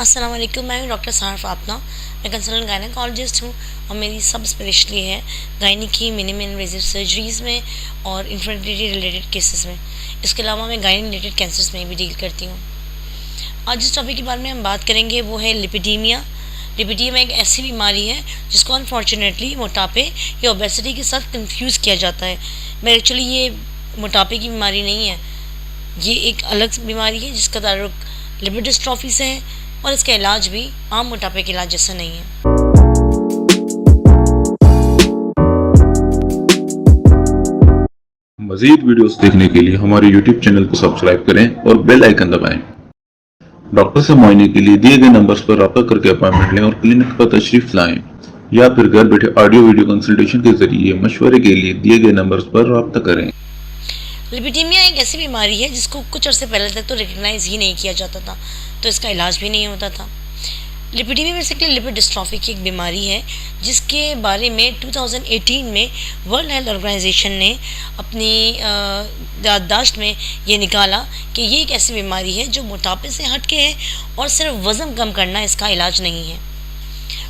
अस्सलाम वालेकुम। मैं हूँ डॉक्टर सहार फातना। मैं कंसल्टेंट गायनेकोलॉजिस्ट हूँ और मेरी सब स्पेशलिटी है गायनी की मिनिमम इन्वेजिव सर्जरीज़ में और इन्फर्टिलिटी रिलेटेड केसेस में। इसके अलावा मैं गायनी रिलेटेड कैंसर्स में भी डील करती हूँ। आज जिस टॉपिक के बारे में हम बात करेंगे वो है लिपिडीमिया। लिपिडीमिया एक ऐसी बीमारी है जिसको अनफॉर्चुनेटली मोटापे या ओबेसिटी के साथ कंफ्यूज किया जाता है। मैं एक्चुअली ये मोटापे की बीमारी नहीं है, ये एक अलग बीमारी है जिसका ताल्लुक लिपिड डिस्ट्रॉफी से है और इसका इलाज भी आम मोटापे के इलाज जैसा नहीं है। मज़ीद वीडियोस देखने के लिए हमारे YouTube चैनल को सब्सक्राइब करें और बेल आइकन दबाएं। डॉक्टर से मुआयने के लिए दिए गए नंबर्स पर रब्ता करके अपॉइंटमेंट लें और क्लिनिक पर तशरीफ लाएं, या फिर घर बैठे ऑडियो वीडियो कंसल्टेशन के जरिए मशवरे के लिए दिए गए नंबर्स पर रब्ता करें। लिपिडीमिया एक ऐसी बीमारी है जिसको कुछ अर्से पहले तक तो रिकग्नाइज ही नहीं किया जाता था, तो इसका इलाज भी नहीं होता था। लिपिडीमिया बेसिकली लिपिड डिस्ट्रॉफी की एक बीमारी है जिसके बारे में 2018 में वर्ल्ड हेल्थ ऑर्गेनाइजेशन ने अपनी याददाश्त में ये निकाला कि ये एक ऐसी बीमारी है जो मोटापे से हटके है और सिर्फ वज़न कम करना इसका इलाज नहीं है।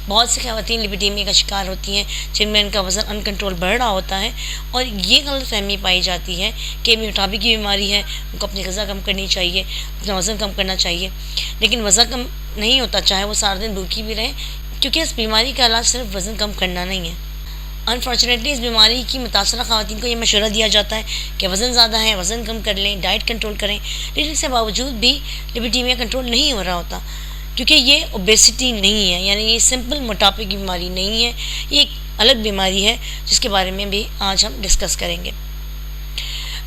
बहुत सी ख़वातीन लिपिडीमिया का शिकार होती हैं जिनमें इनका वज़न अनकंट्रोल बढ़ रहा होता है और ये गलतफहमी पाई जाती है कि मोटापे की बीमारी है, उनको अपनी ग़िज़ा कम करनी चाहिए, अपना वज़न कम करना चाहिए। लेकिन वज़न कम नहीं होता, चाहे वो सारा दिन भूखी भी रहें, क्योंकि इस बीमारी का इलाज सिर्फ वज़न कम करना नहीं है। अनफॉर्चुनेटली इस बीमारी की मुतासरा ख़वातीन को ये मशवरा दिया जाता है कि वज़न ज़्यादा है, वज़न कम कर लें, डाइट कंट्रोल करें, लेकिन इसके बावजूद भी लिपिडीमिया कंट्रोल नहीं हो रहा होता, क्योंकि ये ओबेसिटी नहीं है, यानी ये सिंपल मोटापे की बीमारी नहीं है, ये एक अलग बीमारी है जिसके बारे में भी आज हम डिस्कस करेंगे।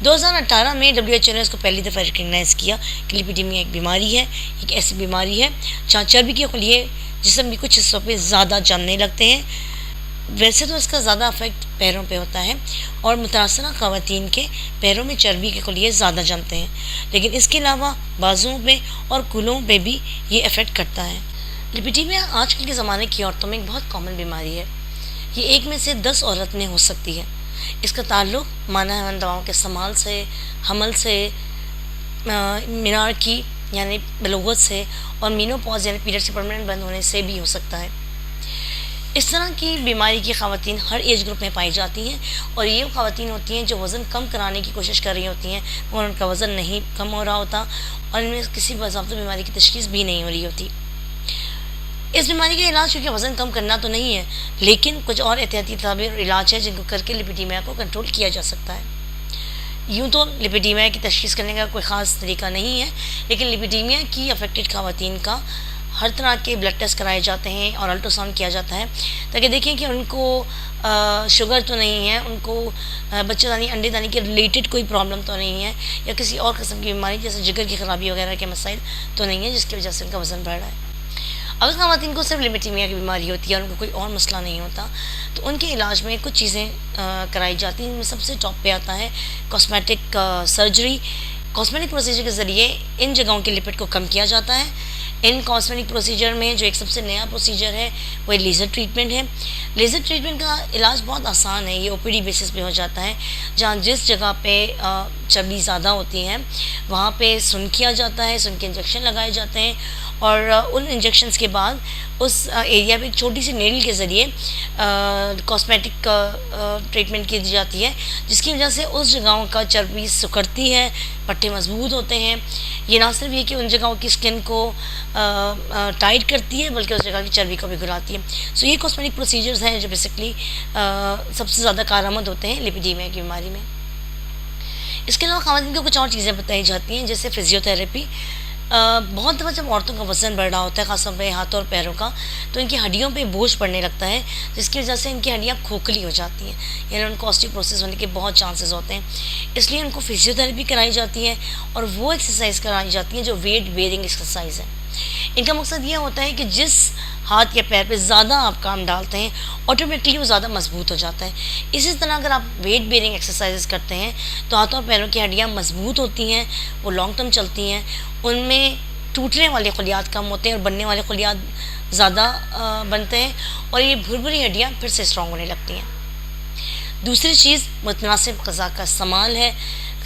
2018 में WHO ने इसको पहली दफ़ा रिकग्नाइज़ किया कि लिपिडीमिया एक बीमारी है, एक ऐसी बीमारी है जहाँ चर्बी के खुलिये जिस्म के कुछ हिस्सों पे ज़्यादा जमने लगते हैं। वैसे तो इसका ज़्यादा इफेक्ट पैरों पे होता है और मुतासरा ख़वातीन के पैरों में चर्बी के खुलिये ज़्यादा जमते हैं, लेकिन इसके अलावा बाजुओं पे और कूल्हों पे भी ये इफ़ेक्ट करता है। लिपिडीमिया आजकल के ज़माने की औरतों में एक बहुत कॉमन बीमारी है। ये 1 में से 10 औरत में हो सकती है। इसका ताल्लुक माना है दवाओं के इस्तेमाल से, हमल से, मीनार की यानी बलूगत से और मीनोपॉज यानी पीरियड्स के परमानेंट बंद होने से भी हो सकता है। इस तरह की बीमारी की ख़वातीन हर एज ग्रुप में पाई जाती हैं और ये ख़वातीन होती हैं जो वज़न कम कराने की कोशिश कर रही होती हैं और उनका वज़न नहीं कम हो रहा होता और इनमें किसी बाज़ाब्ता बीमारी की तशख़ीस भी नहीं हो रही होती। इस बीमारी का इलाज क्योंकि वज़न कम करना तो नहीं है, लेकिन कुछ और एहतियाती तदाबीर और इलाज है जिनको करके लिपिडीमिया को कंट्रोल किया जा सकता है। यूँ तो लिपिडीमिया की तशख़ीस करने का कोई ख़ास तरीका नहीं है, लेकिन लिपिडीमिया की अफेक्टेड ख़वातीन का हर तरह के ब्लड टेस्ट कराए जाते हैं और अल्ट्रासाउंड किया जाता है ताकि देखें कि उनको शुगर तो नहीं है, उनको बच्चेदानी अंडेदानी के रिलेटेड कोई प्रॉब्लम तो नहीं है या किसी और किस्म की बीमारी जैसे जिगर की ख़राबी वगैरह के मसाइल तो नहीं है जिसकी वजह से उनका वज़न बढ़ रहा है। अगर ख़वातीन को सिर्फ लिपिडीमिया की बीमारी होती है और उनको कोई और मसला नहीं होता तो उनके इलाज में कुछ चीज़ें कराई जाती हैं। इनमें सबसे टॉप पे आता है कॉस्मेटिक सर्जरी। कॉस्मेटिक प्रोसीजर के ज़रिए इन जगहों के लिपिड को कम किया जाता है। इन कॉस्मेटिक प्रोसीजर में जो एक सबसे नया प्रोसीजर है वो लेज़र ट्रीटमेंट है। लेज़र ट्रीटमेंट का इलाज बहुत आसान है, ये OPD बेसिस पे हो जाता है, जहाँ जिस जगह पे चर्बी ज़्यादा होती हैं वहाँ पे सुन किया जाता है, सुन के इंजेक्शन लगाए जाते हैं और उन इंजेक्शंस के बाद उस एरिया पे एक छोटी सी नेडल के ज़रिए कॉस्मेटिक ट्रीटमेंट की जाती है, जिसकी वजह से उस जगहों का चर्बी सुखड़ती है, पट्टे मजबूत होते हैं। ये ना सिर्फ ये कि उन जगहों की स्किन को टाइट करती है बल्कि उस जगह की चर्बी को भी घुलाती है। सो ये कॉस्मेटिक प्रोसीजर्स हैं जो बेसिकली सबसे ज़्यादा कारआमद होते हैं लिपिडीमिया की बीमारी में। इसके अलावा ख़वातीन को कुछ और चीज़ें बताई जाती हैं जैसे फिजियोथेरेपी। बहुत दफ़ा जब औरतों का वज़न बढ़ रहा होता है ख़ासतौर पे हाथों और पैरों का, तो इनकी हड्डियों पे बोझ पड़ने लगता है जिसकी वजह से इनकी हड्डियाँ खोखली हो जाती हैं, यानी उनको ऑस्टियोपोरोसिस होने के बहुत चांसेस होते हैं। इसलिए उनको फिजियोथेरेपी कराई जाती है और वो एक्सरसाइज कराई जाती हैं जो वेट बेयरिंग एक्सरसाइज है। इनका मकसद ये होता है कि जिस हाथ या पैर पे ज़्यादा आप काम डालते हैं ऑटोमेटिकली वो ज़्यादा मजबूत हो जाता है। इसी तरह अगर आप वेट बेयरिंग एक्सरसाइजेस करते हैं तो हाथों और पैरों की हड्डियाँ मजबूत होती हैं, वो लॉन्ग टर्म चलती हैं, उनमें टूटने वाले खुलियात कम होते हैं और बनने वाले खुलियात ज़्यादा बनते हैं और ये भुरभुरी हड्डियाँ फिर से स्ट्रॉन्ग होने लगती हैं। दूसरी चीज़ मुतनासिब ग़िज़ा का इस्तेमाल है।